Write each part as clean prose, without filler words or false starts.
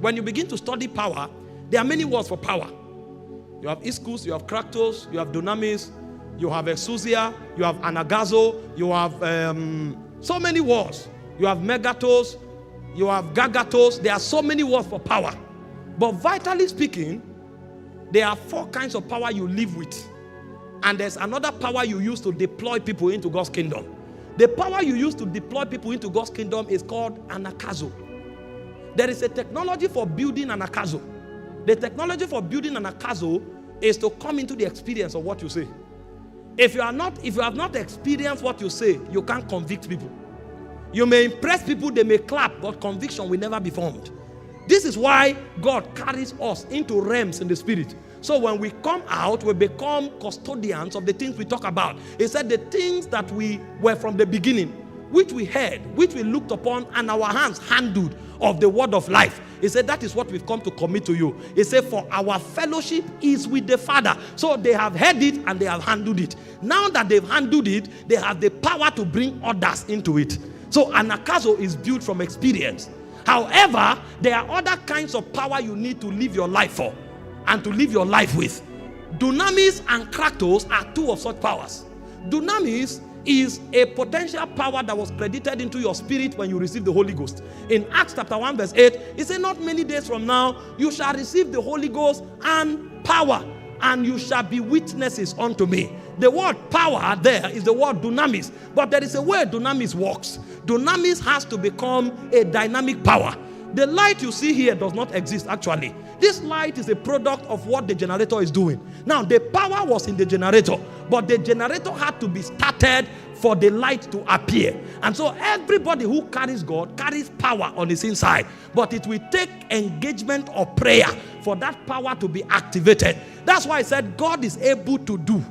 When you begin to study power, there are many words for power. You have ischus, you have kratos, you have dunamis, you have exousia, you have anagazo, you have so many words. You have megatos, you have gagatos. There are so many words for power. But vitally speaking, there are 4 kinds of power you live with. And there's another power you use to deploy people into God's kingdom. The power you use to deploy people into God's kingdom is called anakazo. There is a technology for building anakazo. The technology for building anakazo is to come into the experience of what you say. If you have not experienced what you say, you can't convict people. You may impress people, they may clap, but conviction will never be formed. This is why God carries us into realms in the spirit. So when we come out, we become custodians of the things we talk about. He said the things that we were from the beginning, which we heard, which we looked upon, and our hands handled of the word of life. He said that is what we've come to commit to you. He said for our fellowship is with the Father. So they have heard it and they have handled it. Now that they've handled it, they have the power to bring others into it. So anakazo is built from experience. However, there are other kinds of power you need to live your life for and to live your life with. Dunamis and kratos are 2 of such powers. Dunamis is a potential power that was credited into your spirit when you received the Holy Ghost. In Acts chapter 1 verse 8, it said, not many days from now, you shall receive the Holy Ghost and power, and you shall be witnesses unto me. The word power there is the word dunamis, but there is a way dunamis works. Dunamis has to become a dynamic power. The light you see here does not exist actually. This light is a product of what the generator is doing. Now, the power was in the generator, but the generator had to be started for the light to appear. And so everybody who carries God carries power on his inside, but it will take engagement or prayer for that power to be activated. That's why I said God is able to do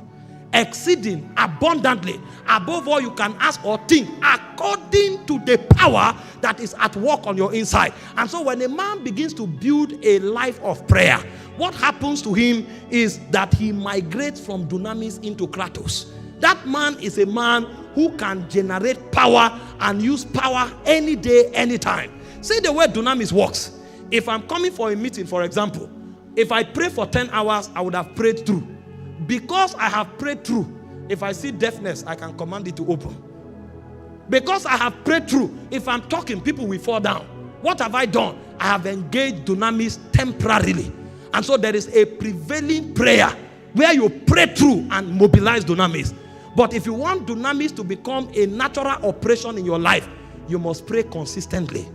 exceeding abundantly above all you can ask or think, according to the power that is at work on your inside. And so when a man begins to build a life of prayer, what happens to him is that he migrates from dunamis into kratos. That man is a man who can generate power and use power any day, anytime. See the way dunamis works. If I'm coming for a meeting, for example, if I pray for 10 hours, I would have prayed through. Because I have prayed through, if I see deafness, I can command it to open. Because I have prayed through, if I'm talking, people will fall down. What have I done? I have engaged dunamis temporarily. And so there is a prevailing prayer where you pray through and mobilize dunamis. But if you want dunamis to become a natural operation in your life, you must pray consistently.